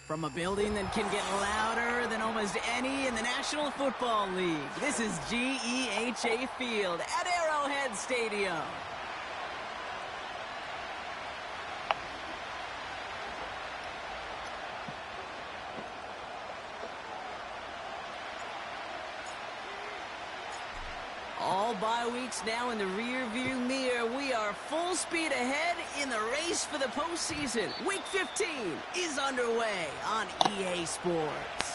From a building that can get louder than almost any in the National Football League, this is GEHA Field at Arrowhead Stadium. All bye weeks now in the rear-view mirror. We are full speed ahead in the race for the postseason. Week 15 is underway on EA Sports.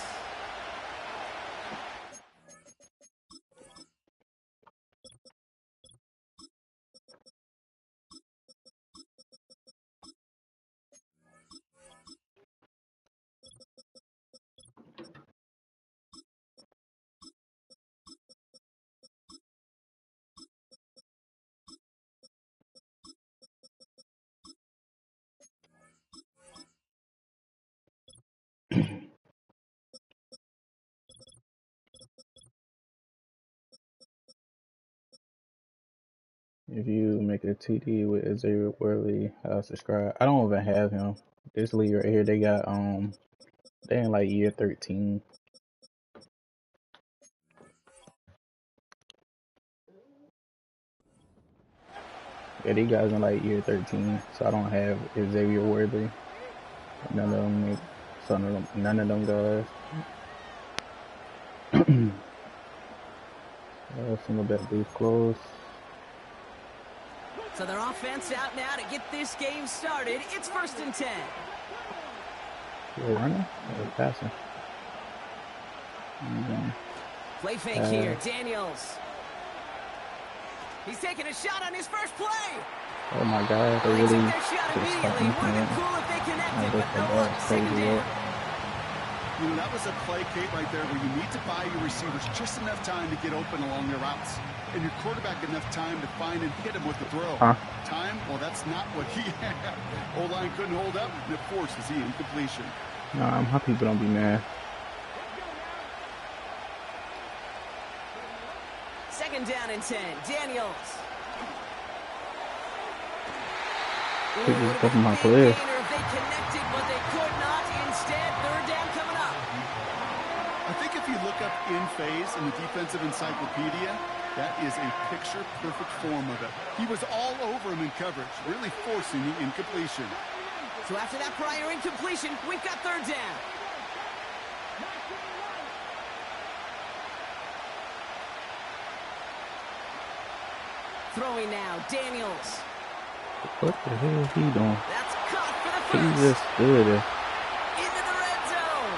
If you make a TD with Xavier Worley, subscribe. I don't even have him. This league right here, they got they in like year 13. Yeah, these guys in like year 13, so I don't have Xavier Worthy. None of them guys. Some of that booth close. So their offense out now to get this game started. It's 1st and 10. You're running or passing? Play fake here, Daniels. He's taking a shot on his first play. Oh my God, they They really took their shot just immediately. Would have been cool if they connected, but no luck. 2nd down. You know, that was a play, Kate, right there where you need to buy your receivers just enough time to get open along their routes. And your quarterback enough time to find and hit him with the throw. Time? Well, that's not what he had. O-line couldn't hold up, and it forces the incompletion. Nah, how people don't be mad. 2nd down and 10. Daniels. People just covering my player. If they connected, but they could not. Instead, 3rd down coming up. I think if you look up in phase in the defensive encyclopedia, that is a picture-perfect form of it. He was all over him in coverage, really forcing the incompletion. So after that prior incompletion, we've got 3rd down. Throwing now, Daniels. What the hell is he doing? That's caught for the He first. just stood there. Into the red zone.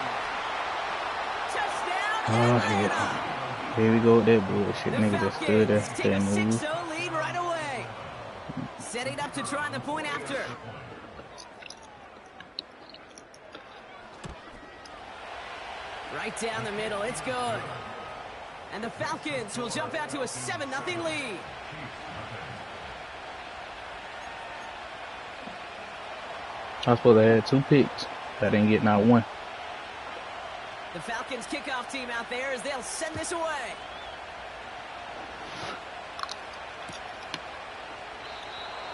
Touchdown. Oh, Atlanta. here we go with that bullshit. The Nigga just stood there, Falcons take a didn't move. 6-0 lead right away. Setting up to try the point after. Right down the middle, it's good. And the Falcons will jump out to a 7-0 lead. I was supposed to have 2 picks. I didn't get not one. The Falcons kickoff team out there as they'll send this away.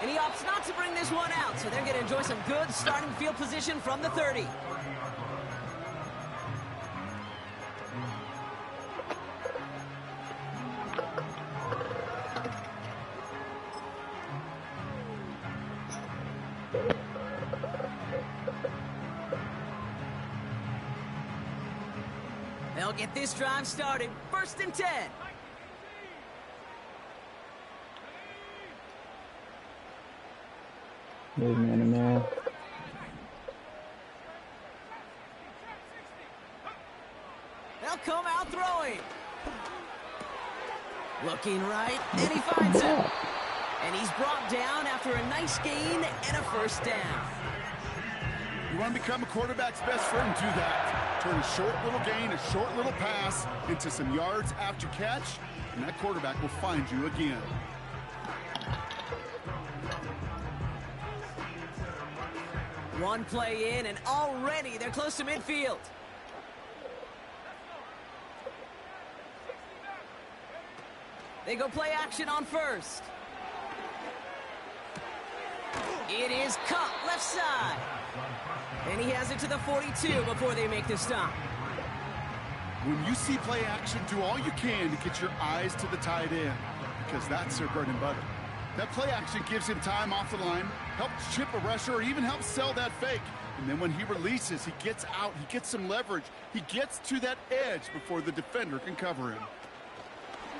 And he opts not to bring this one out, so they're going to enjoy some good starting field position from the 30. They'll get this drive started. 1st and 10. Hey, man. They'll come out throwing. Looking right, and he finds him. And he's brought down after a nice gain and a 1st down. You want to become a quarterback's best friend, do that. Turn a short little gain, a short little pass into some yards after catch, and that quarterback will find you again. One play in, and already they're close to midfield. They go play action on 1st. It is caught left side. And he has it to the 42 before they make the stop. When you see play action, do all you can to get your eyes to the tight end, because that's their bread and butter. That play action gives him time off the line, helps chip a rusher, or even helps sell that fake. And then when he releases, he gets out, he gets some leverage. He gets to that edge before the defender can cover him.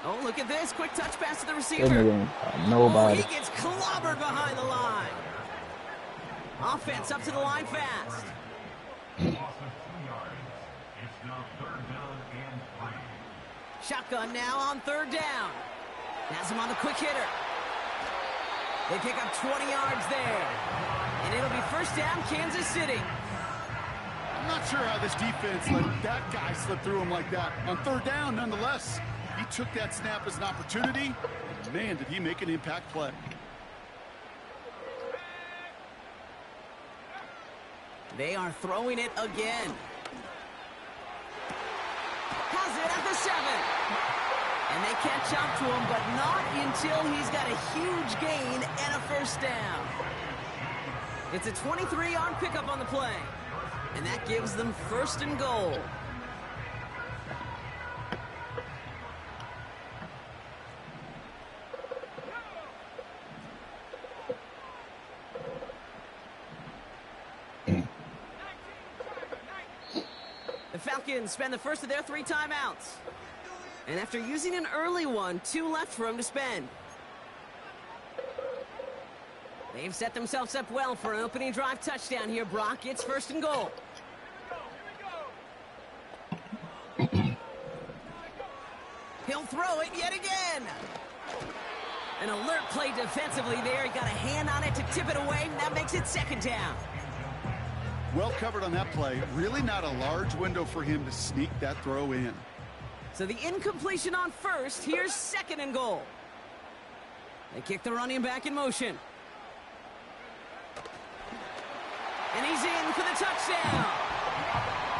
Oh, look at this. Quick touch pass to the receiver. Nobody. Oh, he gets clobbered behind the line. Offense up to the line fast. Shotgun now on third down. Has him on the quick hitter. They pick up 20 yards there. And it'll be first down, Kansas City. I'm not sure how this defense let that guy slip through him like that. On third down, nonetheless, he took that snap as an opportunity. And man, did he make an impact play. They are throwing it again. Has it at the 7. And they catch up to him, but not until he's got a huge gain and a first down. It's a 23-yard pickup on the play. And that gives them first and goal. The Falcons spend the first of their 3 timeouts. And after using an early one, 2 left for him to spend. They've set themselves up well for an opening drive touchdown here, Brock. It's first and goal. He'll throw it yet again. An alert play defensively there. He got a hand on it to tip it away, and that makes it second down. Well covered on that play. Really not a large window for him to sneak that throw in. So the incompletion on first. Here's second and goal. They kick the running back in motion. And he's in for the touchdown.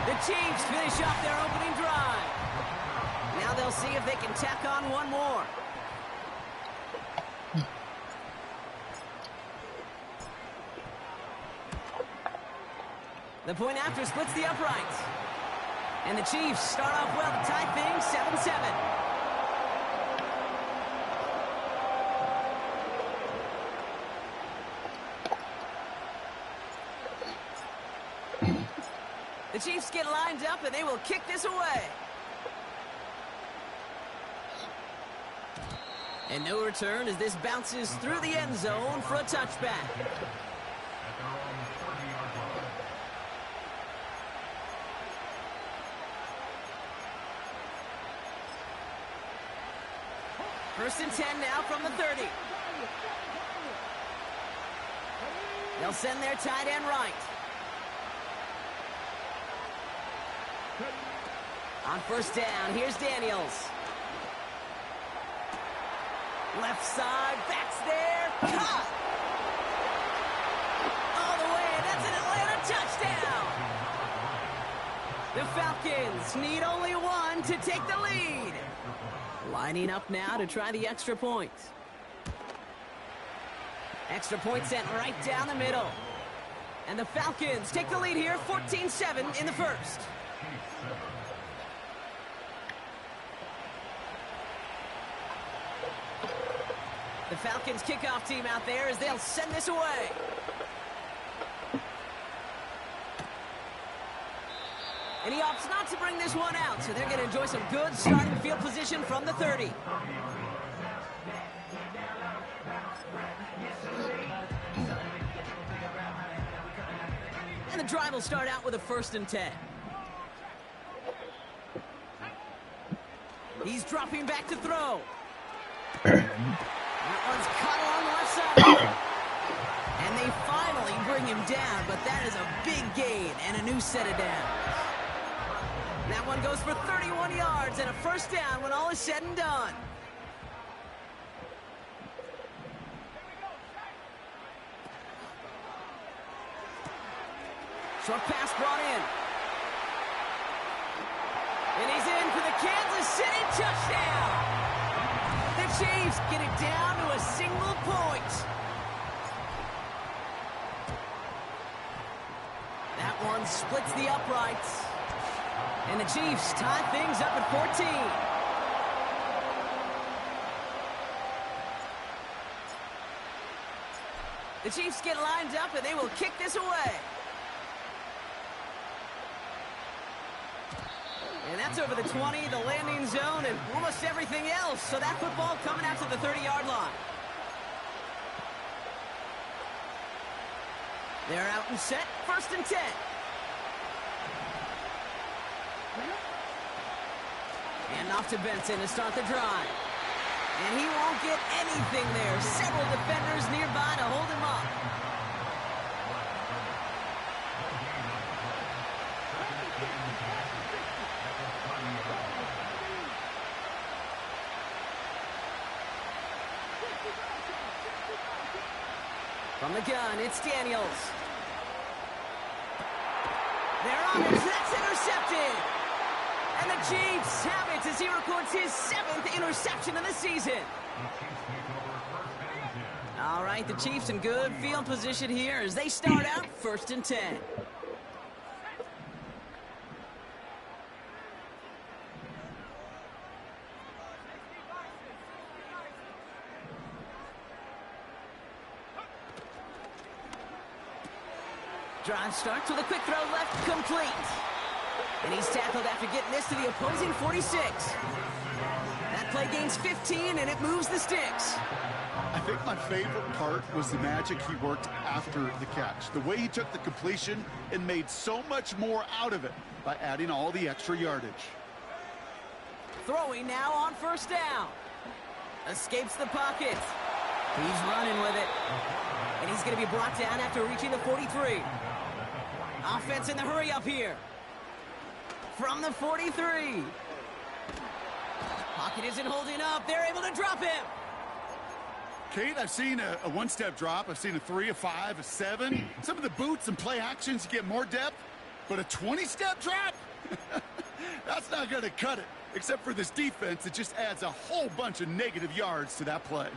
The Chiefs finish off their opening drive. Now they'll see if they can tack on one more. The point after splits the uprights. And the Chiefs start off well to tie things 7-7. The Chiefs get lined up, and they will kick this away. And no return as this bounces through the end zone for a touchback. First and 10 now from the 30. They'll send their tight end right. On first down, here's Daniels. Left side, backs there, caught! All the way, that's an Atlanta touchdown! The Falcons need only one to take the lead. Lining up now to try the extra point. Extra point sent right down the middle. And the Falcons take the lead here, 14-7 in the first. The Falcons kickoff team out there as they'll send this away. And he opts not to bring this one out, so they're going to enjoy some good starting field position from the 30. And the drive will start out with a first and 10. He's dropping back to throw. That one's caught along the left side. And they finally bring him down, but that is a big gain and a new set of downs. That one goes for 31 yards and a first down when all is said and done. Short pass brought in. And he's in for the Kansas City touchdown. The Chiefs get it down to a single point. splits the uprights. And the Chiefs tie things up at 14. The Chiefs get lined up, and they will kick this away. And that's over the 20, the landing zone, and almost everything else. So that football coming out to the 30-yard line. They're out and set, 1st and 10. And off to Benson to start the drive. And he won't get anything there. Several defenders nearby to hold him up. From the gun, it's Daniels. They're on it. That's intercepted. And the Chiefs have it as he records his 7th interception of the season. All right, the Chiefs in good field position here as they start out 1st and 10. Drive starts with a quick throw left, complete. And he's tackled after getting this to the opposing 46. That play gains 15, and it moves the sticks. I think my favorite part was the magic he worked after the catch. The way he took the completion and made so much more out of it by adding all the extra yardage. Throwing now on 1st down. Escapes the pocket. He's running with it. And he's going to be brought down after reaching the 43. Offense in the hurry up here. From the 43. Pocket isn't holding up. They're able to drop him. Kate, I've seen a one-step drop. I've seen a 3, a 5, a 7. Some of the boots and play actions get more depth. But a 20-step drop? That's not going to cut it. Except for this defense, it just adds a whole bunch of negative yards to that play.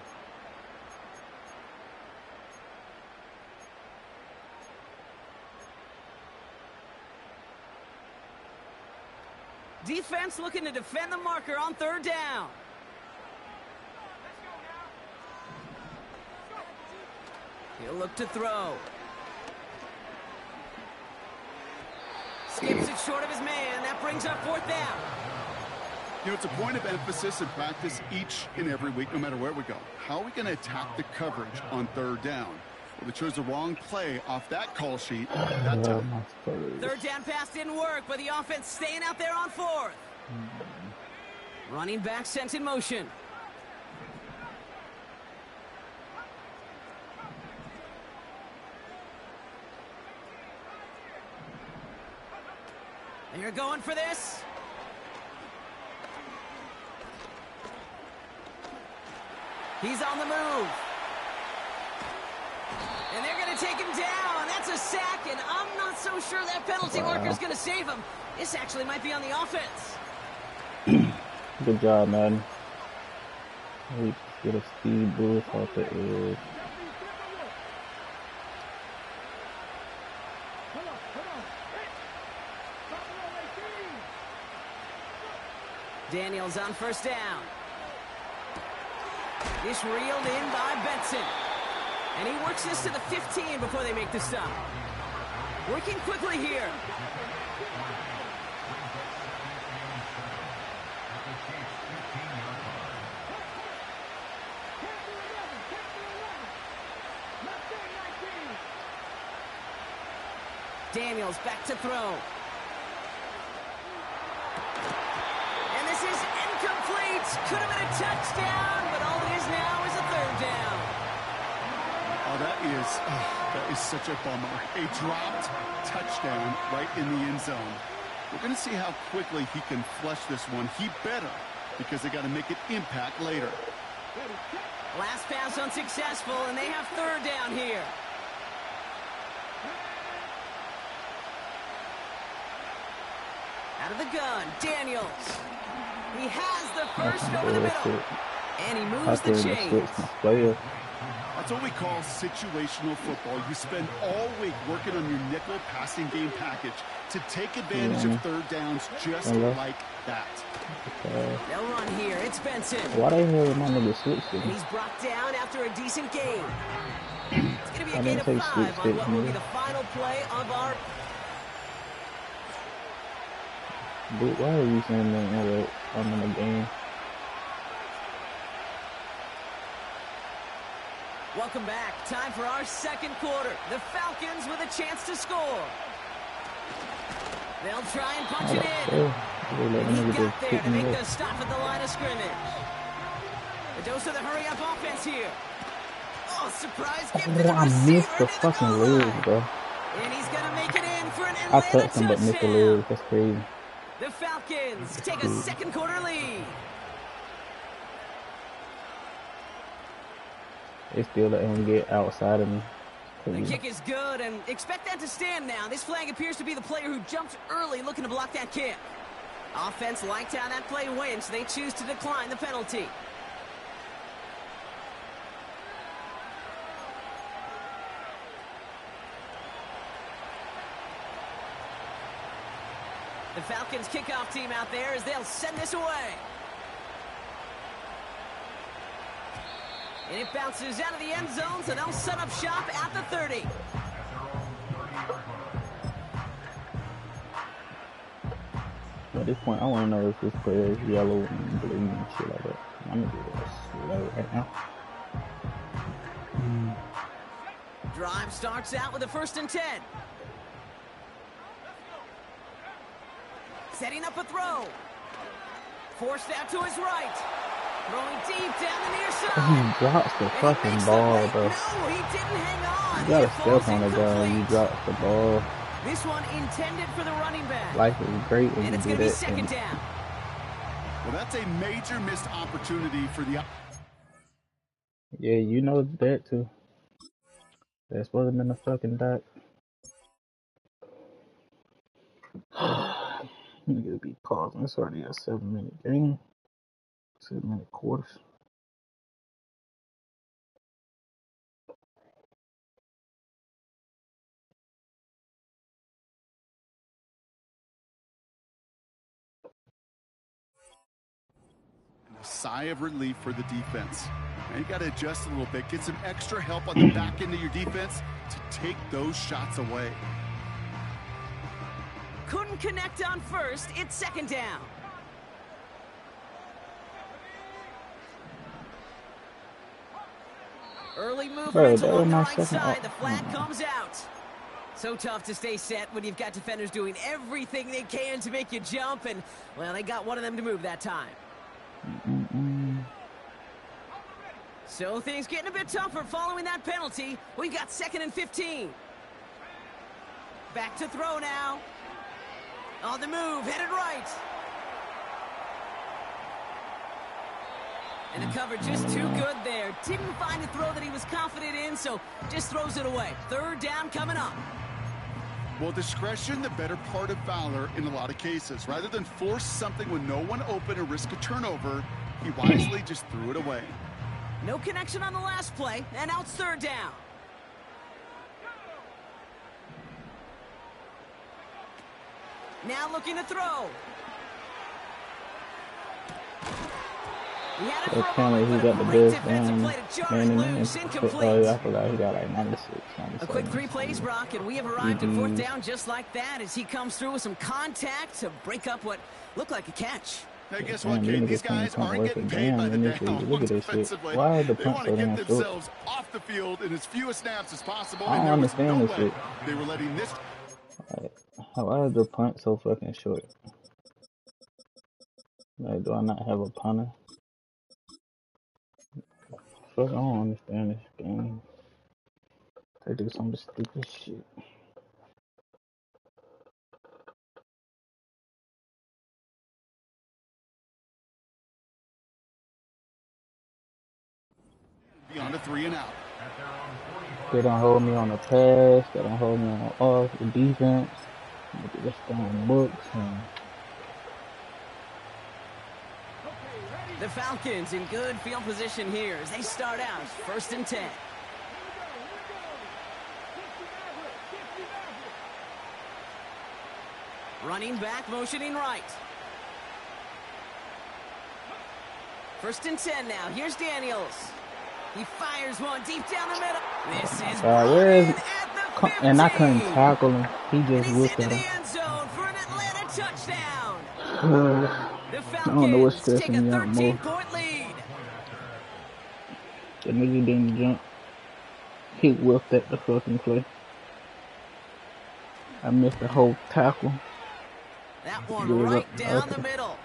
Defense looking to defend the marker on 3rd down. He'll look to throw. Skips it short of his man. That brings up 4th down. You know, it's a point of emphasis in practice each and every week, no matter where we go. How are we going to attack the coverage on 3rd down? Well, they chose the wrong play off that call sheet that time. 3rd down pass didn't work, but the offense staying out there on 4th. Running back sent in motion. They're going for this. He's on the move. And they're going to take him down. That's a sack, and I'm not so sure that penalty marker's going to save him. This actually might be on the offense. Good job, Madden. We get a speed boost off the edge. Daniels on 1st down. This reeled in by Benson. And he works this to the 15 before they make the stop. Working quickly here. Daniels back to throw. And this is incomplete. Could have been a touchdown, but all it is now is a 3rd down. Oh, that is such a bummer. A dropped touchdown right in the end zone. We're going to see how quickly he can flush this one. He better, because they got to make it impact later. Last pass unsuccessful, and they have 3rd down here. Out of the gun, Daniels. He has the first over the middle. And he moves the chains. I That's what we call situational football. You spend all week working on your nickel passing game package to take advantage of third downs just like that. They'll run here. It's Benson. Why they have my nigga switch? And he's brought down after a decent game. It's going to be a gain of 5 on what will be the final play of our... Dude, why are you saying that I'm in the game? Welcome back. Time for our second quarter. The Falcons with a chance to score. They'll try and punch it in. And he got there to make the stop at the line of scrimmage. The dose of the hurry-up offense here. Oh, surprise gift to the receiver. I missed the fucking leg, bro. And he's going to make it in for an I touched him but missed the leg. That's crazy. The Falcons take a second quarter lead. They still let him get outside of me. The kick is good, and expect that to stand now. This flag appears to be the player who jumped early looking to block that kick. Offense liked how that play went, so they choose to decline the penalty. The Falcons kickoff team out there as they'll send this away. And it bounces out of the end zone, so they'll set up shop at the 30. At this point, I want to know if this player is yellow and blue and shit like that. I'm going to do this slow right now. Drive starts out with a 1st and 10. Setting up a throw. Forced out to his right. Throwing deep down the near side. He drops the fucking ball, bro. No, he didn't hang on. You gotta step on the guy when you drop the ball. This one intended for the running back. Life is great when and you it's do going to be that. second down. Well, that's a major missed opportunity for the... Yeah, you know that too. That's supposed to have been a fucking dot. I'm gonna be pausing. It's already a 7-minute game. 7-minute quarters. A sigh of relief for the defense. Now you got to adjust a little bit, get some extra help on the back end of your defense to take those shots away. Couldn't connect on first. It's second down. Early movement along the right side. The flag comes out. So tough to stay set when you've got defenders doing everything they can to make you jump. And, well, they got one of them to move that time. So things getting a bit tougher following that penalty. We got 2nd and 15. Back to throw now. On the move, headed right. And the cover just too good there. Didn't find a throw that he was confident in, so just throws it away. 3rd down coming up. Well, discretion, the better part of valor in a lot of cases. Rather than force something with no one open and risk a turnover, he wisely just threw it away. No connection on the last play, and now it's 3rd down. Now looking to throw. Apparently he got the best man in the oh, I forgot he got like 96. A quick 3 plays, Brock, and we have arrived at 4th down just like that as he comes through with some contact to break up what looked like a catch. Hey, guess what, Kate? These guys aren't getting paid by the down once offensively. They want to get themselves off the field in as few snaps as possible. I don't understand this shit. They were letting this... Why is the punt so fucking short? Like, do I not have a punter? Fuck, I don't understand this game. They do some stupid shit. Beyond a 3 and out. They don't hold me on the pass. They don't hold me on the off the defense. They just throwing books and. The Falcons in good field position here as they start out 1st and 10. Running back, motioning right. 1st and 10 now. Here's Daniels. He fires one deep down the middle. This is where is at the 15. And I couldn't tackle him. He just And he's whipped into at the him. end zone for an Atlanta touchdown. The I don't know what's Falcons take a stressing me out more. 13-point lead. The nigga didn't jump. He whipped at the fucking play. I missed the whole tackle. That one right down the middle.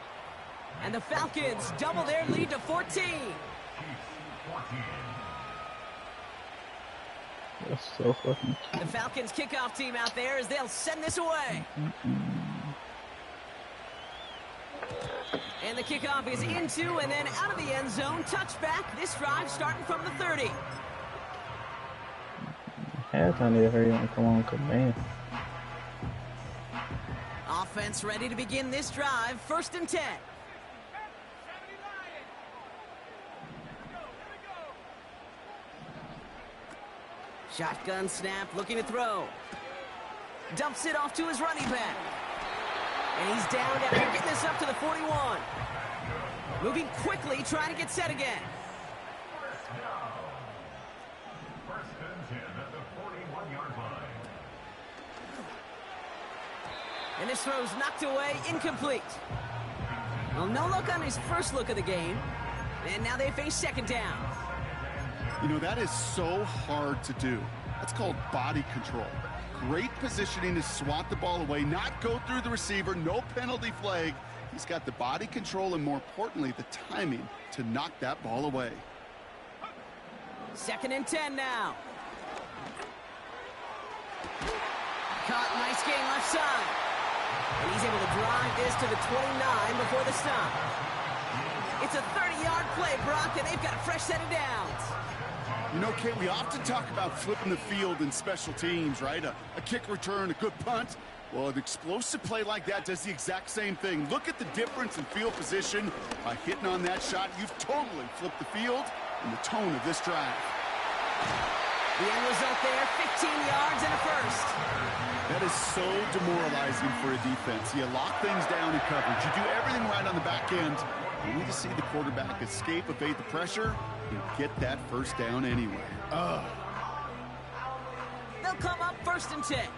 And the Falcons double their lead to 14. That's so fucking... The Falcons kickoff team out there as they'll send this away. And the kickoff is into and then out of the end zone. Touchback. This drive starting from the 30. Halftime need to hurry up and come on, man. Offense ready to begin this drive. 1st and 10. Shotgun snap, looking to throw. Dumps it off to his running back. And he's down after getting this up to the 41. Moving quickly, trying to get set again. And this throw's knocked away, incomplete. Well, no look on his first look of the game. And now they face 2nd down. You know, that is so hard to do. That's called body control. Great positioning to swat the ball away, not go through the receiver, no penalty flag. He's got the body control and, more importantly, the timing to knock that ball away. 2nd and 10 now. Caught, nice gain left side. And he's able to drive this to the 29 before the stop. It's a 30-yard play, Brock, and they've got a fresh set of downs. You know, Kate, we often talk about flipping the field in special teams, right? A kick return, a good punt. Well, an explosive play like that does the exact same thing. Look at the difference in field position. By hitting on that shot, you've totally flipped the field and the tone of this drive. The end result there, 15 yards and a first. That is so demoralizing for a defense. You lock things down in coverage. You do everything right on the back end. You need to see the quarterback escape, evade the pressure, and get that first down anyway. They'll come up 1st and 10.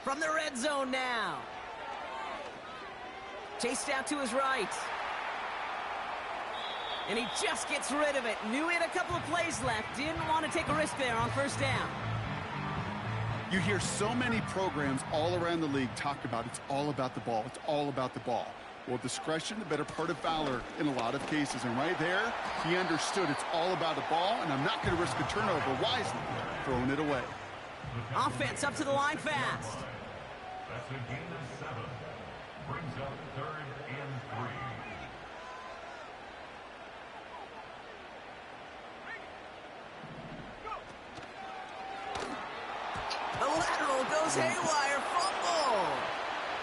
From the red zone now. Chased out to his right. And he just gets rid of it. Knew he had a couple of plays left. Didn't want to take a risk there on 1st down. You hear so many programs all around the league talk about it's all about the ball. It's all about the ball. Well, discretion, the better part of valor in a lot of cases. And right there, he understood it's all about the ball, and I'm not going to risk a turnover wisely, throwing it away. Offense up to the line fast. That's a gain of 7. Brings up 3rd and 3. The lateral goes haywire, fumble.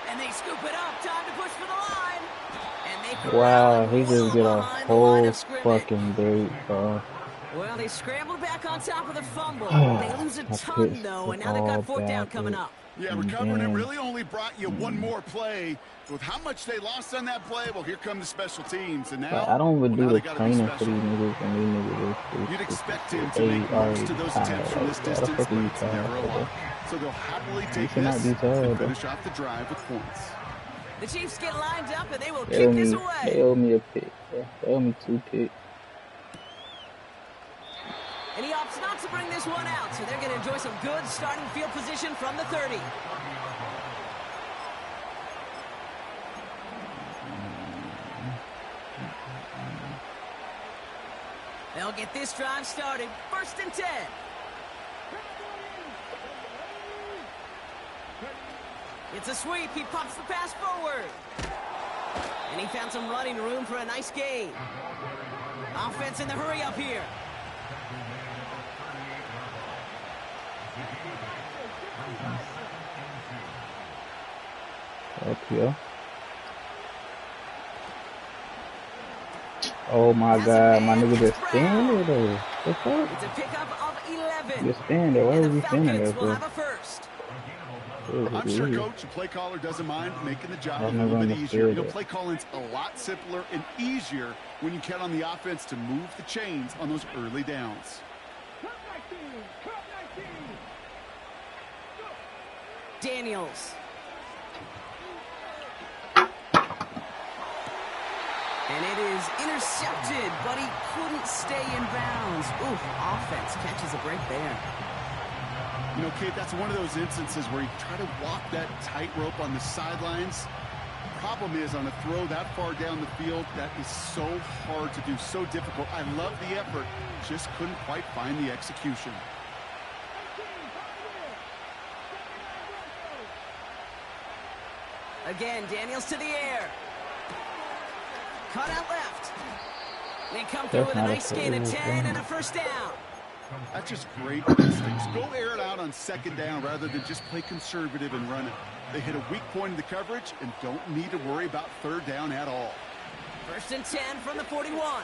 And they scoop it up, time to push for the line. And they wow, he just get a whole fucking break, bro. Well, they scrambled back on top of the fumble. They lose a ton, though, and now they've got 4th down coming up. Yeah, recovering it really only brought you one more play. With how much they lost on that play, well, here come the special teams. And now, I don't even do the training for these special. niggas, and these niggas You'd expect him to make most of those attempts from this distance, but it's never a lot. So they'll happily take this and finish off the drive with points. The Chiefs get lined up, and they will kick this away. They owe me a pick. They owe me 2 picks. And he opts not to bring this one out, so they're going to enjoy some good starting field position from the 30. They'll get this drive started. 1st and 10. It's a sweep. He pops the pass forward. And he found some running room for a nice gain. Offense in the hurry up here. Up here. Oh my Has a God, my man, nigga it's just standing Brown. there. The fuck? It's a pickup of 11. Just stand there. Why And the was he standing there Falcons will for? have a first. I'm sure, Coach, the play caller doesn't mind making the job I a was little never bit easier. You understood know, it. play calling's a lot simpler and easier when you count on the offense to move the chains on those early downs. Daniels. And it is intercepted, but he couldn't stay in bounds. Ooh, offense catches a break there. You know, Kate, that's one of those instances where you try to walk that tightrope on the sidelines. Problem is, on a throw that far down the field, that is so hard to do, so difficult. I love the effort, just couldn't quite find the execution. Again, Daniels to the air. Cut out left. They come through with a nice gain of 10 and a first down. That's just great instincts. Go air it out on second down rather than just play conservative and run it. They hit a weak point in the coverage and don't need to worry about third down at all. First and 10 from the 41.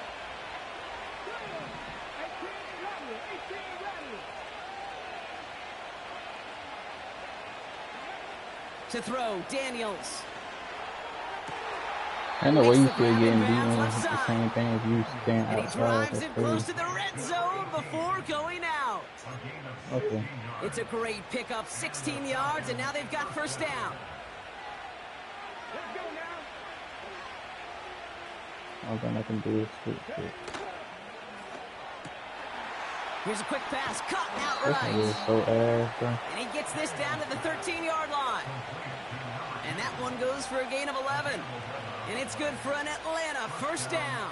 To throw, Daniels. I know where you still getting beaten with the same thing if you stand And he outside. drives it close to the red zone before going out. Okay. It's a great pickup, 16 yards, and now they've got first down. All I can do is shoot. Here's a quick pass, cut This outright. nigga is so ass, bro. And he gets this down to the 13-yard line. And that one goes for a gain of 11. And it's good for an Atlanta first down.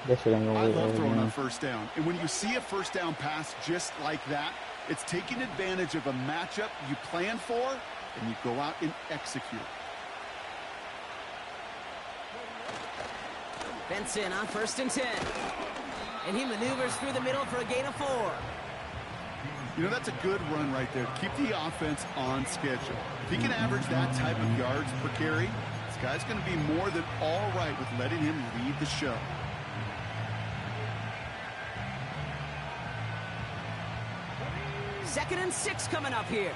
That shit ain't gonna I work. love throwing on first down. And when you see a first down pass just like that, it's taking advantage of a matchup you plan for, and you go out and execute. Benson on first and 10. And he maneuvers through the middle for a gain of 4. You know, that's a good run right there. Keep the offense on schedule. If he can average that type of yards per carry, this guy's going to be more than all right with letting him lead the show. Second and 6 coming up here.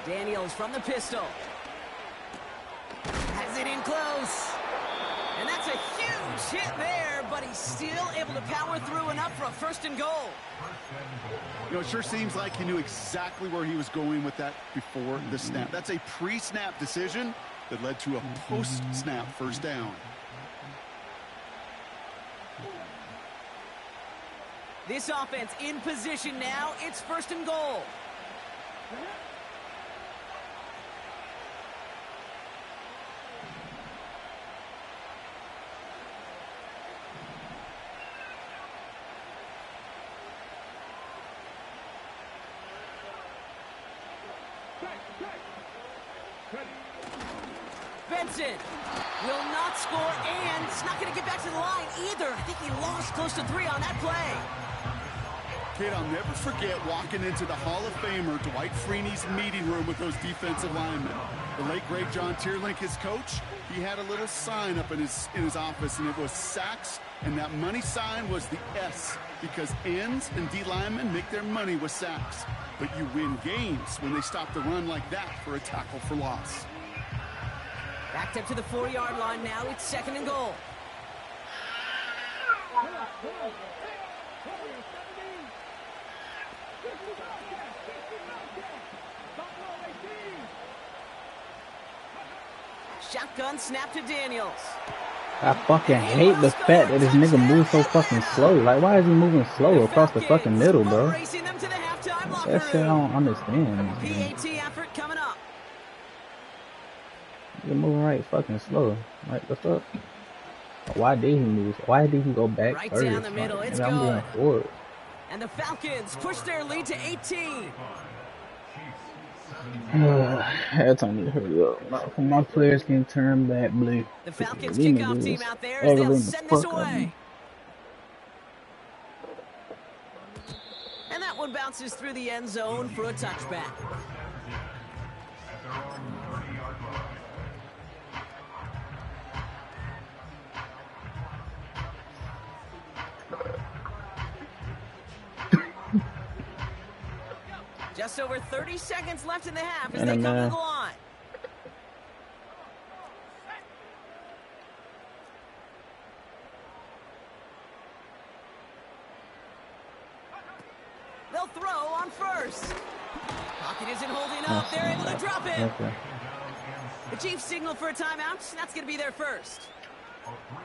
Daniels from the pistol. Has it in close. And that's a huge hit there, but he's still able to power through enough for a first and goal. You know, it sure seems like he knew exactly where he was going with that before the snap. That's a pre-snap decision that led to a post-snap first down. This offense in position now. It's first and goal. Benson will not score, and it's not going to get back to the line either. I think he lost close to 3 on that play. Kid, I'll never forget walking into the Hall of Famer Dwight Freeney's meeting room with those defensive linemen. The late, great John Tierlink, his coach, he had a little sign up in his office, and it was sacks, and that money sign was the S, because ends and D linemen make their money with sacks. But you win games when they stop the run like that for a tackle for loss. Backed up to the 4-yard line now. It's second and goal. Shotgun snap to Daniels. I fucking hate the fact that this nigga moves so fucking slow. Like, why is he moving slow across the fucking middle, bro? Racing them to the halftime locker That shit I room. don't understand. PAT effort coming up. You're moving right fucking slow. Like, the fuck? Why did he move? Why did he go back Right first? down the middle, Like, it's I'm going good. forward. And the Falcons push their lead to 18. That's on to hurry up. My players can turn back blue. The Falcons These kickoff niggas team out there as they'll aggravating the send this fuck out of me. away. And that one bounces through the end zone for a touchback. Just over 30 seconds left in the half as And they come to man. the line. They'll throw on first. Pocket isn't holding up. They're able to drop it. Okay. The Chiefs signal for a timeout. That's going to be their first.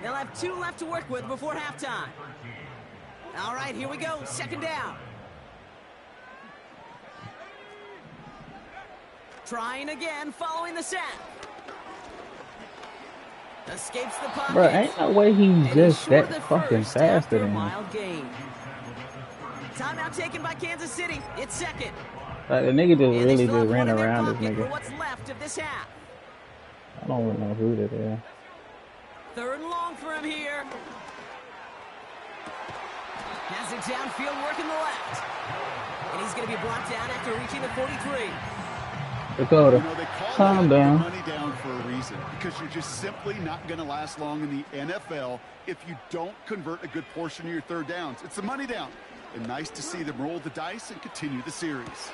They'll have 2 left to work with before halftime. All right, here we go. Second down. Trying again following the sack. Escapes the pocket. Bro, ain't no way he's just that fucking faster than him. Mild gain. Timeout taken by Kansas City. It's second. Like, the nigga just really just ran around this nigga. What's left of this half? I don't even know who that is. Third and long for him here. Has it downfield, working the left. And he's going to be brought down after reaching the 43. Dakota, you know, they call calm down. Money down for a reason, because you're just simply not going to last long in the NFL if you don't convert a good portion of your third downs. It's the money down. And nice to see them roll the dice and continue the series.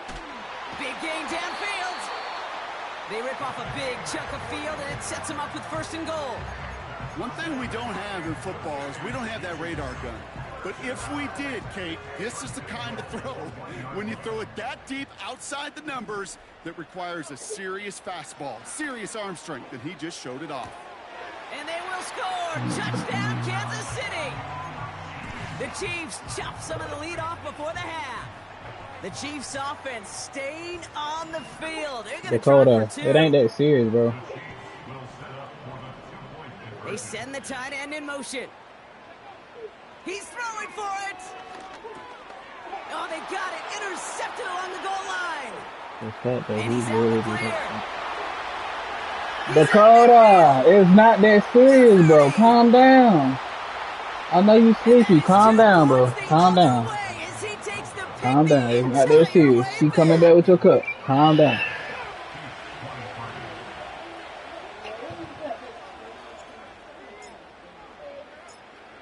Big gain downfield. They rip off a big chunk of field, and it sets them up with first and goal. One thing we don't have in football is we don't have that radar gun. But if we did, Kate, this is the kind of throw, when you throw it that deep outside the numbers, that requires a serious fastball, serious arm strength, and he just showed it off. And they will score. Touchdown, Kansas City. The Chiefs chop some of the lead off before the half. The Chiefs offense staying on the field. Dakota, it ain't that serious, bro. They send the tight end in motion. He's throwing for it. Oh, they got it. Intercepted along the goal line. The fact that And he's he's really out Dakota, it's not that serious, bro. Calm down. I know you sleepy. Calm down, bro. Calm down. Calm down. It's not that serious. Keep coming back with your cup. Calm down.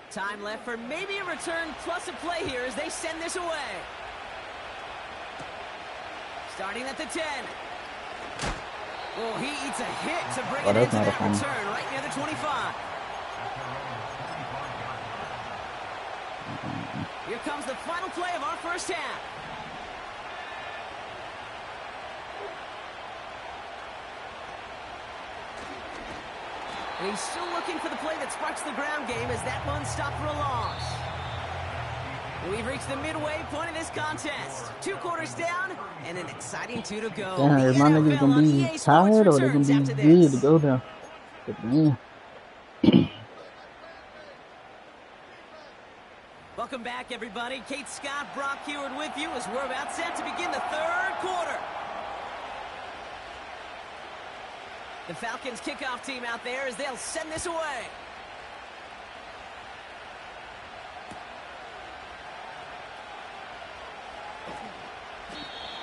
Time left for maybe a return plus a play here as they send this away. Starting at the 10. Oh, he eats a hit to bring it into that return right near the 25. Here comes the final play of our first half. And he's still looking for the play that sparks the ground game as that one stopped for a loss. We've reached the midway point of this contest. 2 quarters down and an exciting 2 to go. Damn, is my niggas gonna be tired or they gonna be good to go down? But man. Welcome back, everybody. Kate Scott, Brock Heward with you as we're about set to begin the third quarter. The Falcons kickoff team out there as they'll send this away.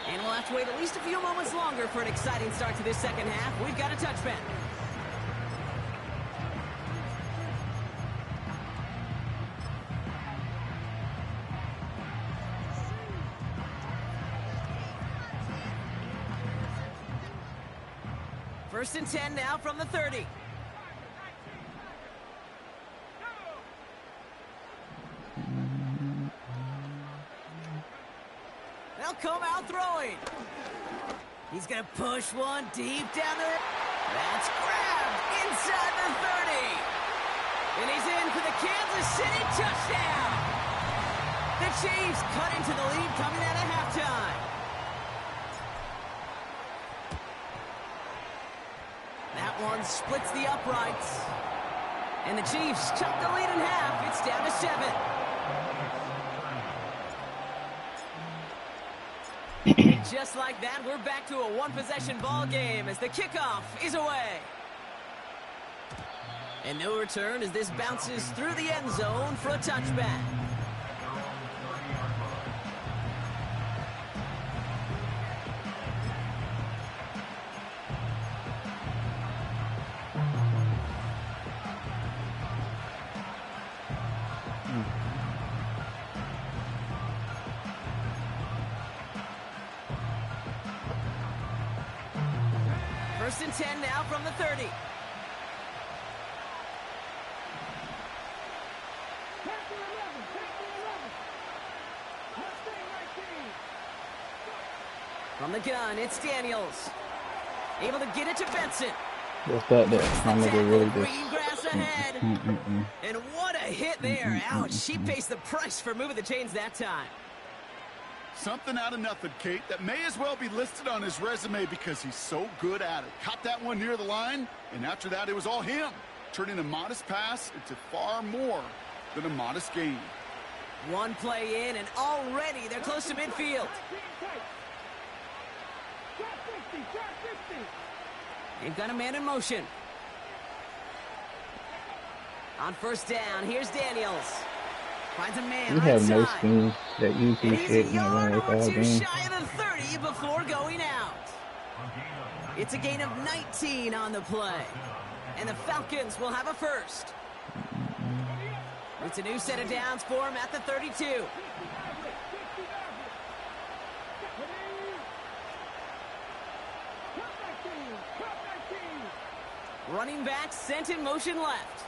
And we'll have to wait at least a few moments longer for an exciting start to this second half. We've got a touchback. First and 10 now from the 30. They'll come out throwing. He's going to push one deep down there. That's grabbed inside the 30. And he's in for the Kansas City touchdown. The Chiefs cut into the lead coming out of halftime. That one splits the uprights. And the Chiefs chop the lead in half. It's down to 7. Just like that, we're back to a one-possession ball game as the kickoff is away. And no return as this bounces through the end zone for a touchback. and 10 now from the 30. From the gun, it's Daniels. Able to get it to Benson. What's that there? My nigga really Green grass ahead. And what a hit there. Ouch, she pays the price for moving the chains that time. Something out of nothing, Kate, that may as well be listed on his resume because he's so good at it. Caught that one near the line, and after that, it was all him, turning a modest pass into far more than a modest gain. One play in, and already they're close to midfield. They've got a man in motion. On first down, here's Daniels. Finds a man we right have no side. schemes that use And these he's shit a in the yard run or all two game. shy of the 30 before going out. It's a gain of 19 on the play. And the Falcons will have a first. It's a new set of downs for him at the 32. Running back sent in motion left.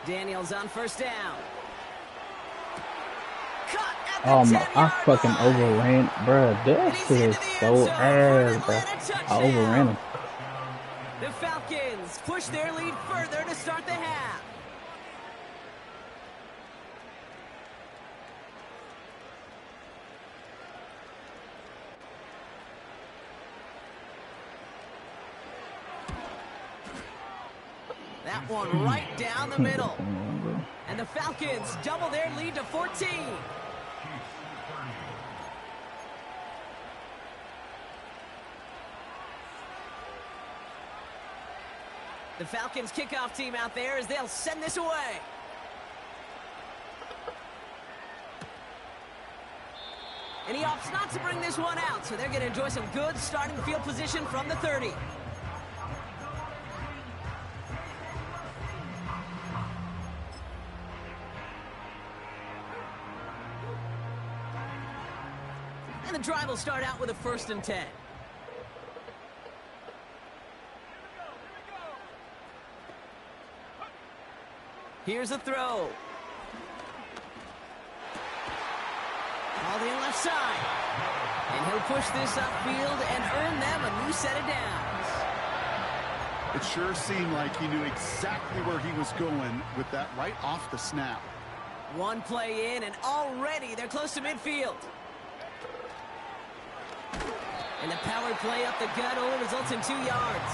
Daniels on first down. Cut at the 10-yard I fucking line. overran, bruh. That shit is so ass, bruh. I overran him. The Falcons push their lead further to start the half. That one right down the middle. And the Falcons double their lead to 14. The Falcons kickoff team out there as they'll send this away. And he opts not to bring this one out, so they're going to enjoy some good starting field position from the 30. And the drive will start out with a 1st and 10. Here's a throw. Called in left side. And he'll push this upfield and earn them a new set of downs. It sure seemed like he knew exactly where he was going with that right off the snap. One play in, and already they're close to midfield. And the power play up the gut only results in 2 yards.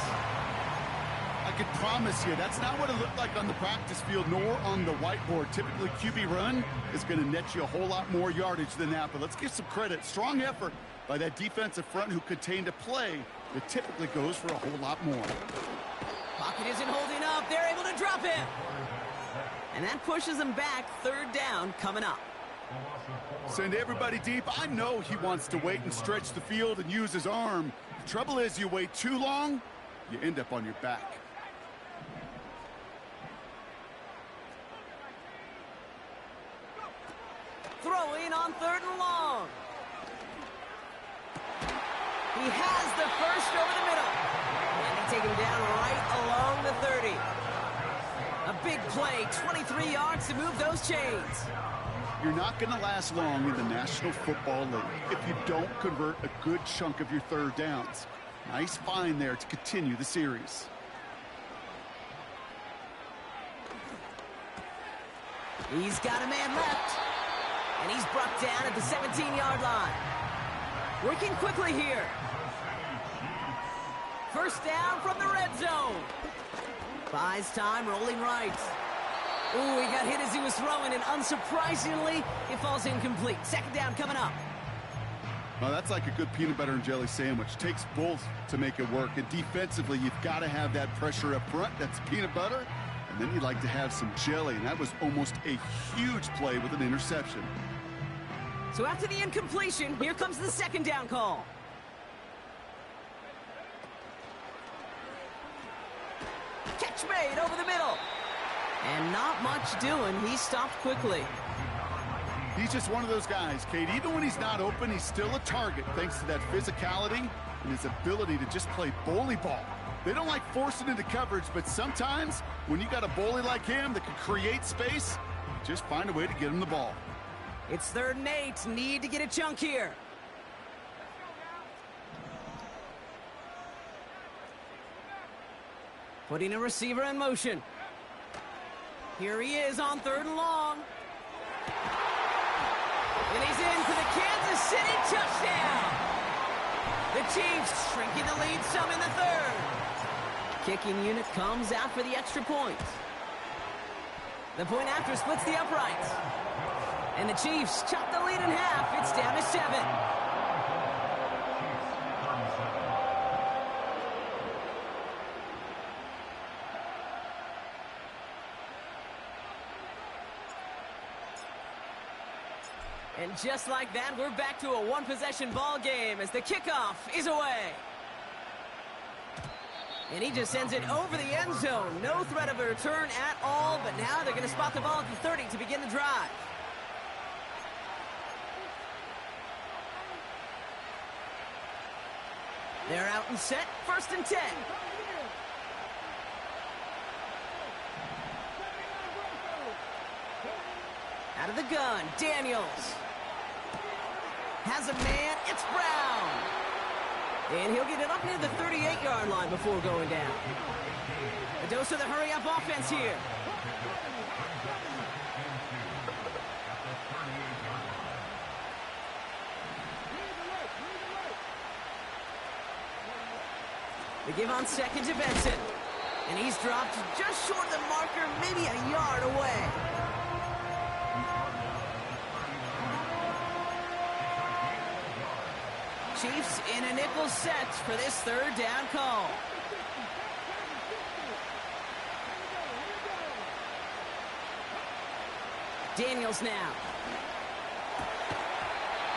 I could promise you, that's not what it looked like on the practice field nor on the whiteboard. Typically, QB run is going to net you a whole lot more yardage than that. But let's give some credit. Strong effort by that defensive front who contained a play that typically goes for a whole lot more. Pocket isn't holding up. They're able to drop him. And that pushes them back. 3rd down coming up. Send everybody deep. I know he wants to wait and stretch the field and use his arm. The trouble is, you wait too long, you end up on your back. Throwing on 3rd and long. He has the first over the middle. And they take him down right along the 30. A big play, 23 yards to move those chains. You're not going to last long in the National Football League if you don't convert a good chunk of your 3rd downs. Nice find there to continue the series. He's got a man left. And he's brought down at the 17-yard line. Working quickly here. 1st down from the red zone. Buys time, rolling right. Ooh, he got hit as he was throwing, and unsurprisingly, it falls incomplete. 2nd down coming up. Well, that's like a good peanut butter and jelly sandwich. Takes both to make it work. And defensively, you've got to have that pressure up front. That's peanut butter. And then you'd like to have some jelly. And that was almost a huge play with an interception. So after the incompletion, here comes the 2nd down call. Catch made over the middle. And not much doing. He stopped quickly. He's just one of those guys, Kate. Even when he's not open, he's still a target thanks to that physicality and his ability to just play bully ball. They don't like forcing into coverage, but sometimes when you got a bully like him that can create space, just find a way to get him the ball. It's 3rd and 8. Need to get a chunk here. Putting a receiver in motion. Here he is on 3rd and long. And he's in for the Kansas City touchdown. The Chiefs shrinking the lead some in the 3rd. Kicking unit comes out for the extra point. The point after splits the uprights. And the Chiefs chop the lead in half. It's down to 7. And just like that, we're back to a one-possession ball game as the kickoff is away. And he just sends it over the end zone. No threat of a return at all, but now they're going to spot the ball at the 30 to begin the drive. They're out and set, 1st and 10. Out of the gun, Daniels. Has a man, it's Brown. And he'll get it up near the 38-yard line before going down. A dose of the hurry-up offense here. They give on 2nd to Benson. And he's dropped just short of the marker, maybe a yard away. Chiefs in a nickel set for this 3rd down call. Daniels now.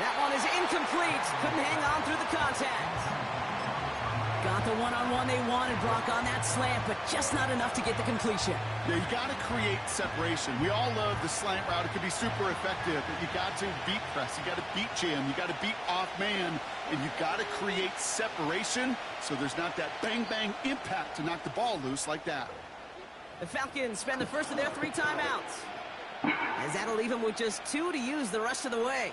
That one is incomplete. Couldn't hang on through the contact. Got the one-on-one they wanted, Brock, on that slant, but just not enough to get the completion. Yeah, you got to create separation. We all love the slant route. It can be super effective, but you got to beat press. You got to beat jam. You got to beat off man, and you got to create separation so there's not that bang-bang impact to knock the ball loose like that. The Falcons spend the first of their 3 timeouts, as that'll leave them with just 2 to use the rest of the way.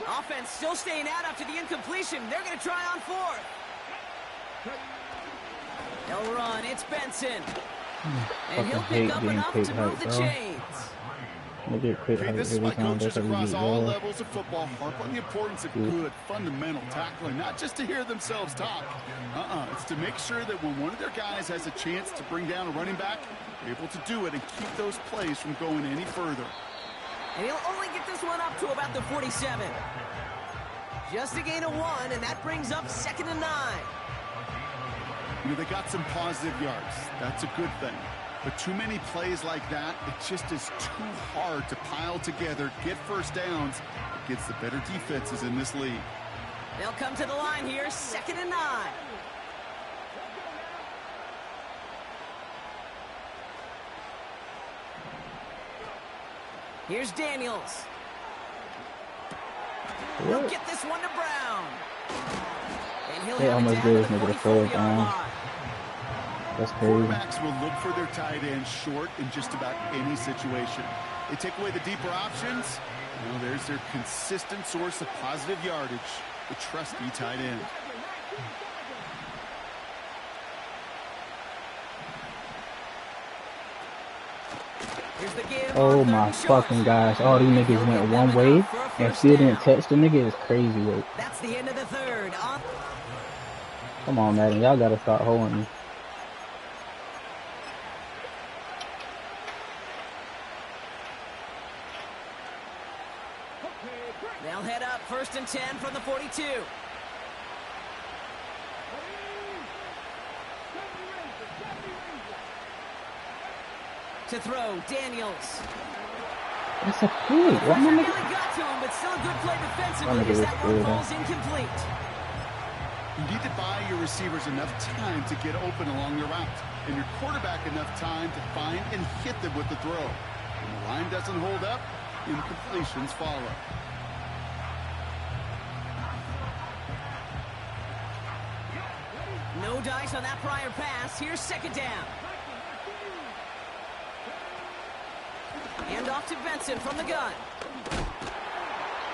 Offense still staying out after the incompletion. They're going to try on 4th. They'll run. It's Benson. And he'll pick up enough to move the chains. This is why coaches across all levels of football harp on the importance of good, fundamental tackling, not just to hear themselves talk. It's to make sure that when one of their guys has a chance to bring down a running back, they're able to do it and keep those plays from going any further. And he'll only get this one up to about the 47. Just a gain of 1, and that brings up 2nd and 9. You know, they got some positive yards. That's a good thing. But too many plays like that, it just is too hard to pile together, get first downs against the better defenses in this league. They'll come to the line here, 2nd and 9. Here's Daniels. He'll get this one to Brown. And he'll have it down to the 44-yard line. That's crazy. Quarterbacks will look for their tight end short in just about any situation. They take away the deeper options. Well, there's their consistent source of positive yardage, the trusty tight end. Oh my fucking gosh. All these niggas went one way and still didn't touch the nigga. Is crazy, wait. That's the end of the 3rd. Come on, Madden. Y'all gotta start holding me. They'll head up 1st and 10 from the 42. To throw, Daniels. That's a pick. What am I really got to him, but still a good play defensively as that one falls incomplete. You need to buy your receivers enough time to get open along their route, and your quarterback enough time to find and hit them with the throw. The line doesn't hold up. Incompletions follow. No dice on that prior pass. Here's second down. Hand off to Benson from the gun.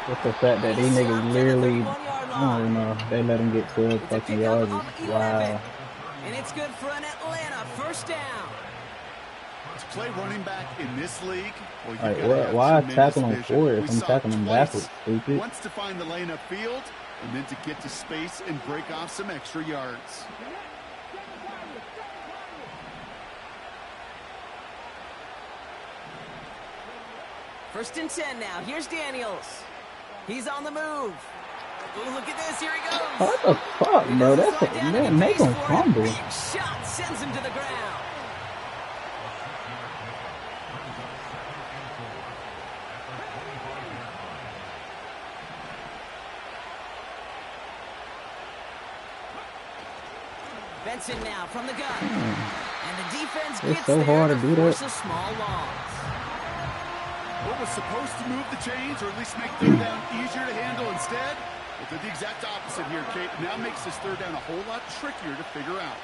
What's the fact that these niggas literally, I don't know, they let him get 12 fucking yards. Wow. And it's good for an Atlanta first down. To play running back in this league, well, like, why tackle him forward if I'm tackling him backwards, stupid? Wants to find the lane upfield, and then to get to space and break off some extra yards. First and 10 now. Here's Daniels. He's on the move. Ooh, look at this. Here he goes. What the fuck, bro? That's a, man, make him fumble. Big shot sends him to the ground. Benson now from the gun. And the defense gets so hard to do that. Force a small loss. What was supposed to move the chains, or at least make third down easier to handle instead? Well, did the exact opposite here, Kate. Now makes this third down a whole lot trickier to figure out.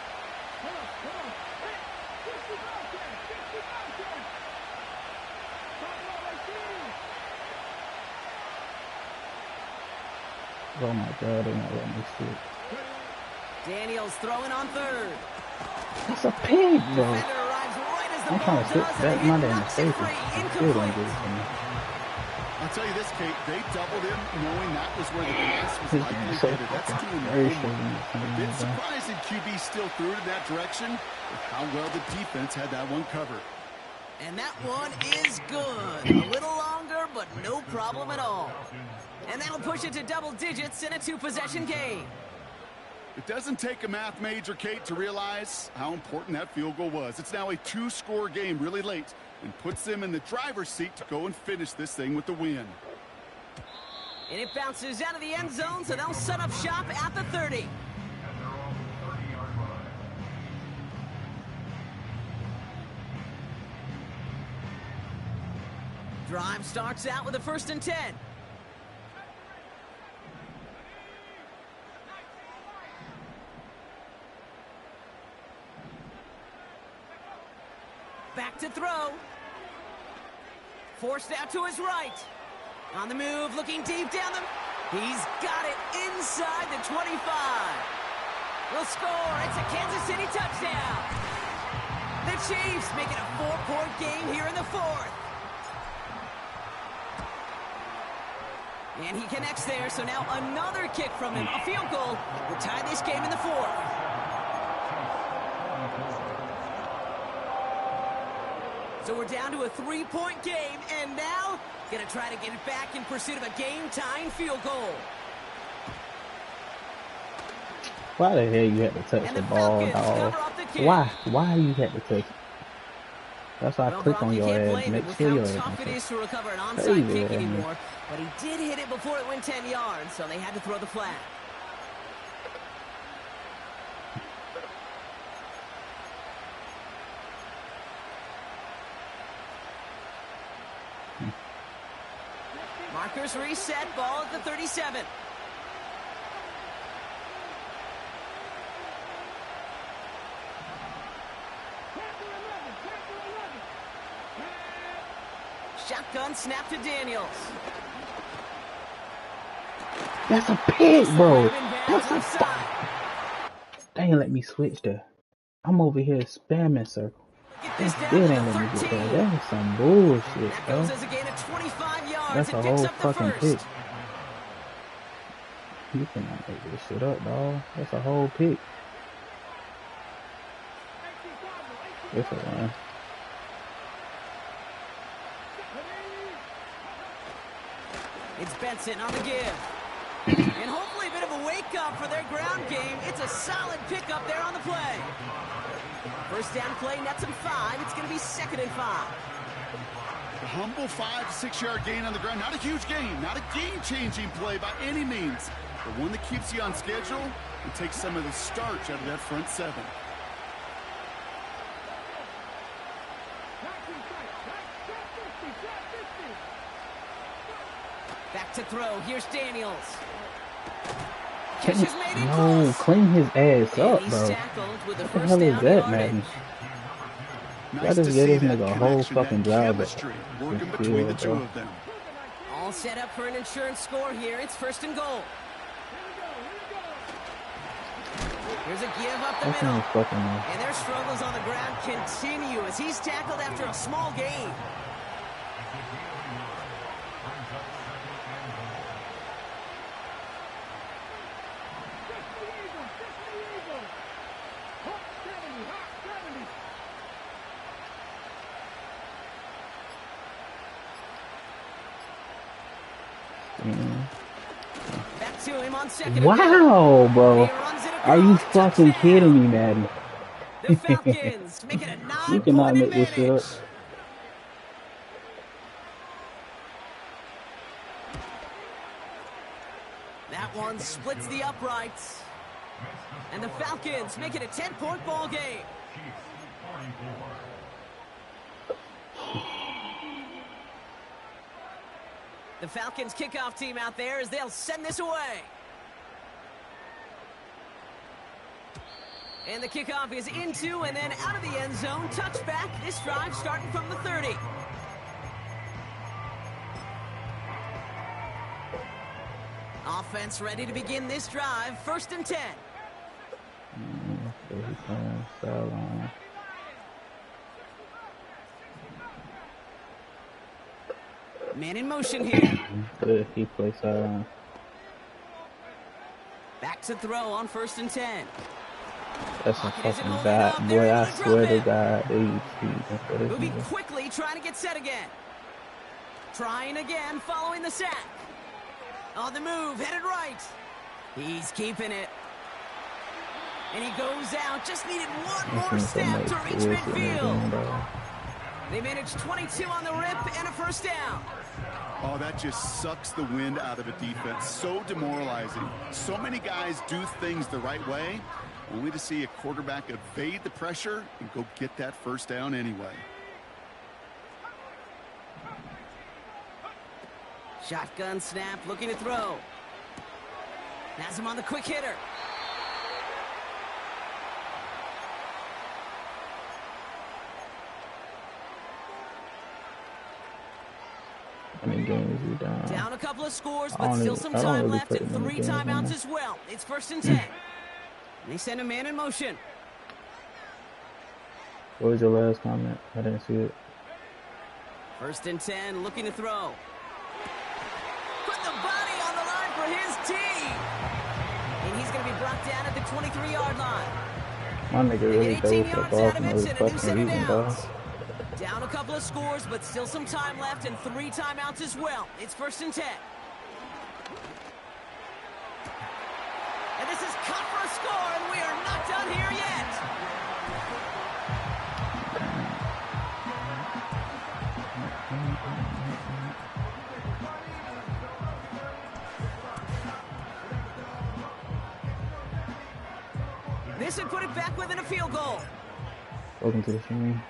Oh my god, they're not letting me shoot. Daniels throwing on third. That's a pig, bro. Defender arrives right as the I'm trying to sit that Monday in the face. I'll tell you this, Kate, they doubled him knowing that was where the pass was likely so headed. That's doing very a bit surprising QB still threw it in that direction with how well the defense had that one covered. And that one is good. A little longer, but no problem at all. And that'll push it to double digits in a two-possession game. It doesn't take a math major, Kate, to realize how important that field goal was. It's now a two-score game really late and puts them in the driver's seat to go and finish this thing with the win. And it bounces out of the end zone, so they'll set up shop at the 30. Drive starts out with a 1st and 10. Back to throw. Forced out to his right. On the move, looking deep down the... He's got it inside the 25. We'll score. It's a Kansas City touchdown. The Chiefs making a 4-point game here in the 4th. And he connects there, so now another kick from him. A field goal will tie this game in the 4th. So we're down to a 3-point game, and now gonna try to get it back in pursuit of a game-tying field goal. Why the hell you had to touch the ball, dog? Why you had to touch it? That's why I click on your ass. Make sure your ass. Tough it is to recover an onside kick anymore, but he did hit it before it went 10 yards, so they had to throw the flag. Markers reset, ball at the 37. Shotgun snap to Daniels. That's a pig, bro. That's a fuck. They ain't let me switch there. I'm over here spamming circle. They still ain't let me get there. That is some bullshit, bro. That's a whole fucking pick. You cannot make this shit up, dog. That's a whole pick. It's a run. It's Benson on the give. And hopefully a bit of a wake-up for their ground game. It's a solid pickup there on the play. First down play, nets him 5. It's going to be 2nd and 5. A humble 5 to 6 yard gain on the ground. Not a huge gain, not a game-changing play by any means, but one that keeps you on schedule and takes some of the starch out of that front 7. to throw. Here's Daniels. No, clean his ass up, bro. What the hell is that, Madden? I just gave this nigga a whole fucking drive back. Working between the two of them. All set up for an insurance score here. It's 1st and goal. Here's a give up the middle. And their struggles on the ground continue as he's tackled after a small gain. Back to him on 2nd. Wow, bro. Are you fucking kidding me, Madden? The Falcons make it a 9-point You cannot make this shit up. That one splits the uprights. And the Falcons make it a 10-point ball game. The Falcons kickoff team out there as they'll send this away. And the kickoff is into and then out of the end zone. Touchback. This drive starting from the 30. Offense ready to begin this drive. 1st and 10. Man in motion here. Good, he plays Back to throw on 1st and 10. That's a fucking bad boy. I swear to God. Moving quickly, trying to get set again. Trying again, following the sack. On the move, headed right. He's keeping it. And he goes out. Just needed one more step to reach midfield. They managed 22 on the rip and a 1st down. Oh, that just sucks the wind out of a defense. So demoralizing. So many guys do things the right way, only to see a quarterback evade the pressure and go get that 1st down anyway. Shotgun snap, looking to throw. Has him on the quick hitter. Down a couple of scores, but still some time left and 3 timeouts as well. It's 1st and 10. They send a man in motion. What was your last comment? I didn't see it. 1st and 10, looking to throw. Put the body on the line for his team. And he's going to be brought down at the 23-yard line. My nigga really throws the ball from his fucking reason, dog. Down a couple of scores, but still some time left and 3 timeouts as well. It's 1st and 10. And this is cut for a score, and we are not done here yet. This would put it back within a field goal. Welcome to the stream.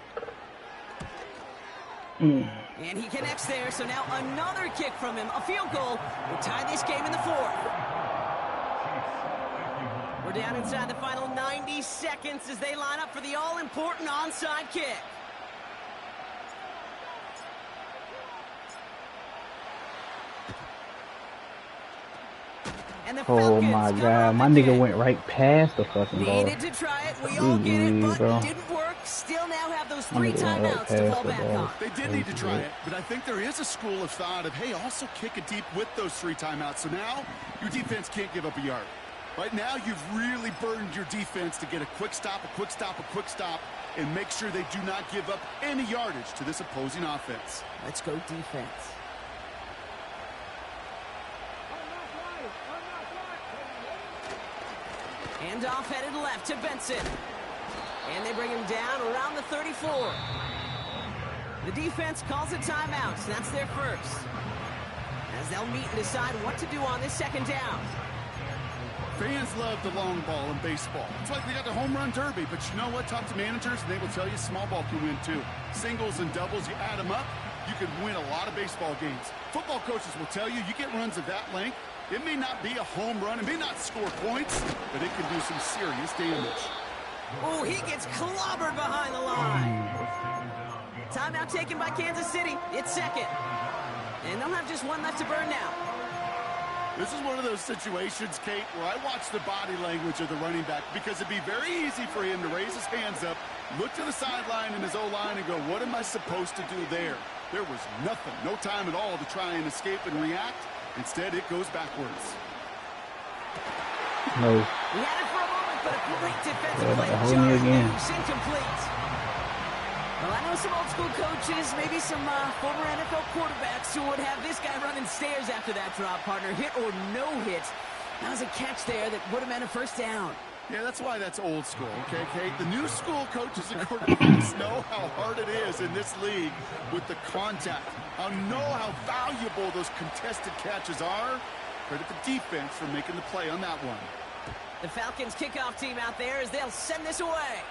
And he connects there, so now another kick from him. A field goal will tie this game in the 4th. We're down inside the final 90 seconds as they line up for the all-important onside kick. And the oh my God, my nigga went right past the fucking ball. Needed to try it, we all get it, but didn't work. Still now have those 3 timeouts to fall back on. They did need to try it, but I think there is a school of thought of, hey, also kick it deep with those 3 timeouts. So now your defense can't give up a yard. Right now, you've really burdened your defense to get a quick stop, a quick stop, a quick stop, and make sure they do not give up any yardage to this opposing offense. Let's go defense. Handoff headed left to Benson. And they bring him down around the 34. The defense calls a timeout, so that's their first. As they'll meet and decide what to do on this 2nd down. Fans love the long ball in baseball. It's like they got the home run derby, but you know what? Talk to managers, and they will tell you small ball can win too. Singles and doubles, you add them up, you can win a lot of baseball games. Football coaches will tell you, you get runs of that length, it may not be a home run, it may not score points, but it can do some serious damage. Oh, he gets clobbered behind the line. Timeout taken by Kansas City. It's second. And they'll have just one left to burn now. This is one of those situations, Kate, where I watch the body language of the running back because it'd be very easy for him to raise his hands up, look to the sideline in his O-line and go, what am I supposed to do there? There was nothing, no time at all to try and escape and react. Instead, it goes backwards. No. He had it for a moment, but a great defensive play. It's incomplete. Well, I know some old school coaches, maybe some former NFL quarterbacks who would have this guy running stairs after that drop, partner. Hit or no hit. That was a catch there that would have meant a first down. Yeah, that's why that's old school, okay, Kate? The new school coaches and quarterbacks know how hard it is in this league with the contact. I know how valuable those contested catches are. Credit the defense for making the play on that one. The Falcons kickoff team out there as they'll send this away.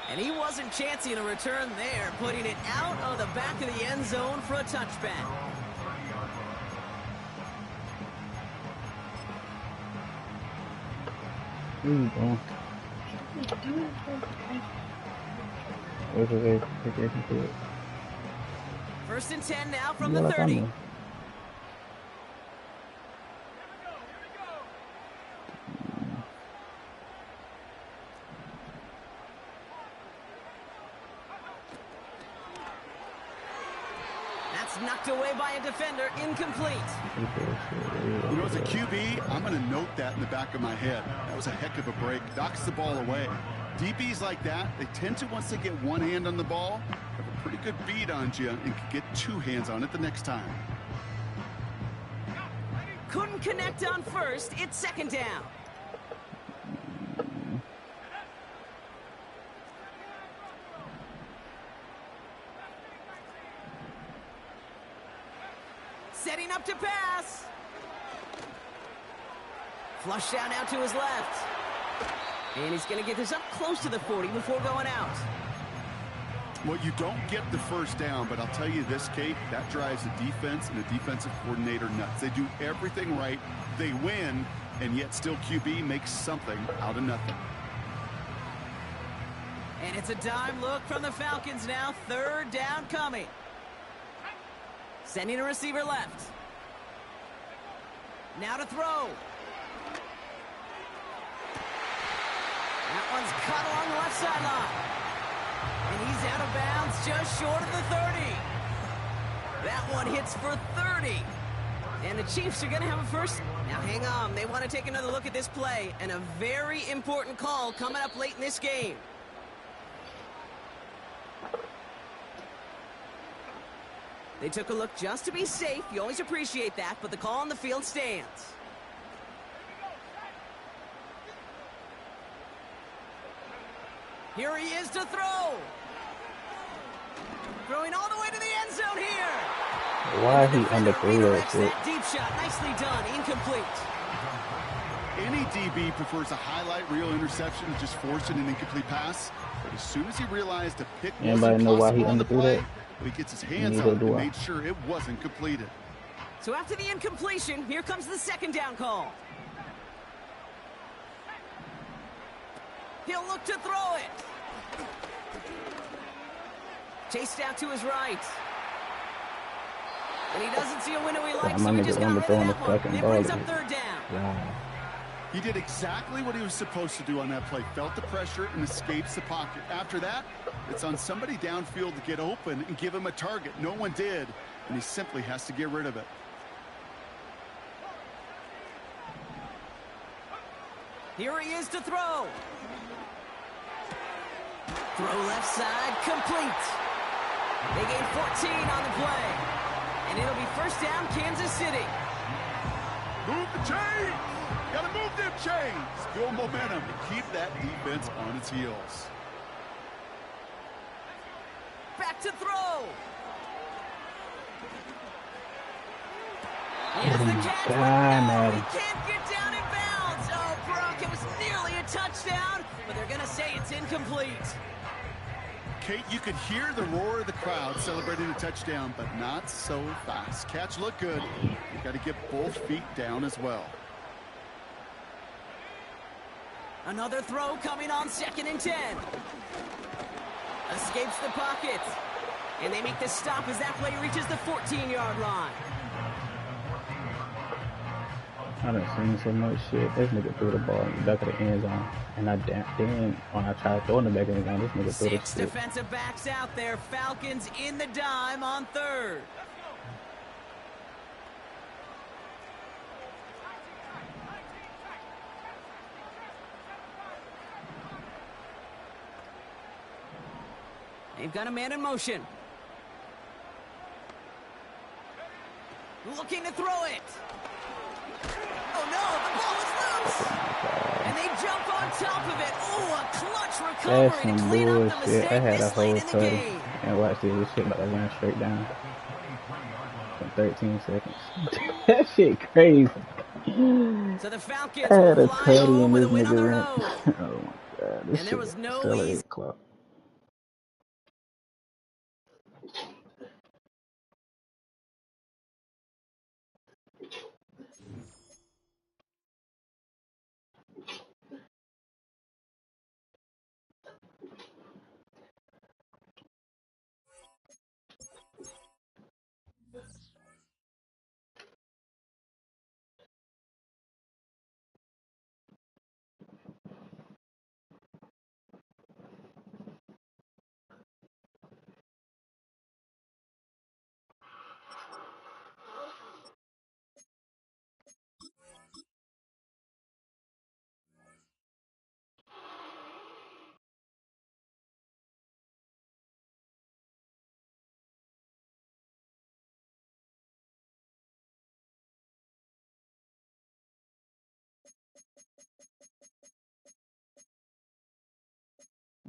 And he wasn't chancing a return there, putting it out of the back of the end zone for a touchback. First and 10 now from the 30. Knocked away by a defender, incomplete. You know, as a QB, I'm going to note that in the back of my head. That was a heck of a break. Knocks the ball away. DBs like that, they tend to, once they get one hand on the ball, have a pretty good beat on you and can get two hands on it the next time. Couldn't connect on first. It's second down. Setting up to pass. Flush down out to his left. And he's going to get this up close to the 40 before going out. Well, you don't get the first down, but I'll tell you this, Kate, that drives the defense and the defensive coordinator nuts. They do everything right. They win, and yet still QB makes something out of nothing. And it's a dime look from the Falcons now. Third down coming. Sending a receiver left. Now to throw. That one's caught along the left sideline. And he's out of bounds just short of the 30. That one hits for 30. And the Chiefs are going to have a first. Now hang on. They want to take another look at this play. And a very important call coming up late in this game. They took a look just to be safe. You always appreciate that, but the call on the field stands. Here he is to throw. Throwing all the way to the end zone here. Why he underthrew that deep shot. Nicely done. Incomplete. Any DB prefers a highlight reel interception to just forcing an incomplete pass. But as soon as he realized a pick wasn't possible on the play, he gets his hands on it and made sure it wasn't completed. So after the incompletion, here comes the second down call. He'll look to throw it. Chased out to his right. And he doesn't see a window he likes, so he just got rid of that one. It brings up third down. Wow. He did exactly what he was supposed to do on that play. Felt the pressure and escapes the pocket. After that, it's on somebody downfield to get open and give him a target. No one did, and he simply has to get rid of it. Here he is to throw. Throw left side, complete. They gain 14 on the play. And it'll be first down, Kansas City. Move the chains! Gotta move them chains! Build momentum to keep that defense on its heels. Back to throw. Here's the catch. He can't get down in bounds. Oh, Brock, it was nearly a touchdown, but they're going to say it's incomplete. Kate, you could hear the roar of the crowd celebrating a touchdown, but not so fast. Catch looked good. You got to get both feet down as well. Another throw coming on 2nd and 10. Escapes the pocket. And they make the stop as that play reaches the 14-yard line. I done seen so much shit. This nigga threw the ball in the back of the end zone. And then when I tried throwing the back of the end zone, this nigga threw the shit. 6 defensive backs out there. Falcons in the dime on 3rd. They've got a man in motion. Looking to throw it. Oh no, the ball is loose. And they jump on top of it. Oh, a clutch recovery That's to some clean up the bullshit. mistake I had a this whole late in the cut game. and watch this shit about to run straight down in 13 seconds. That shit crazy. So the Falcons I had a will fly tutty home and with a this win on the nigga ran. road. Oh my god, this And there shit was no accelerated easy. clock.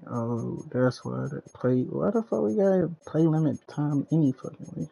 Oh, that's why the play. Why the fuck we got play limit time any fucking way?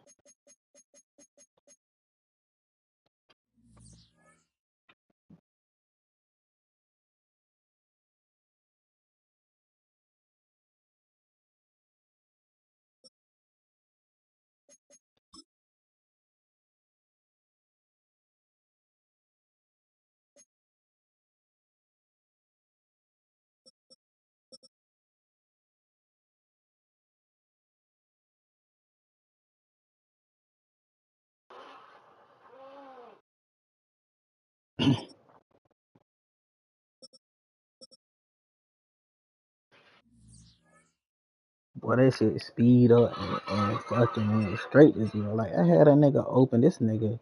Boy, that shit speed up and fucking went straight as well. Like, I had a nigga open. This nigga,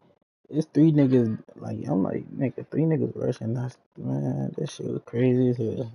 it's 3 niggas. Like, I'm like, nigga, 3 niggas rushing. That's, man, that shit was crazy as hell.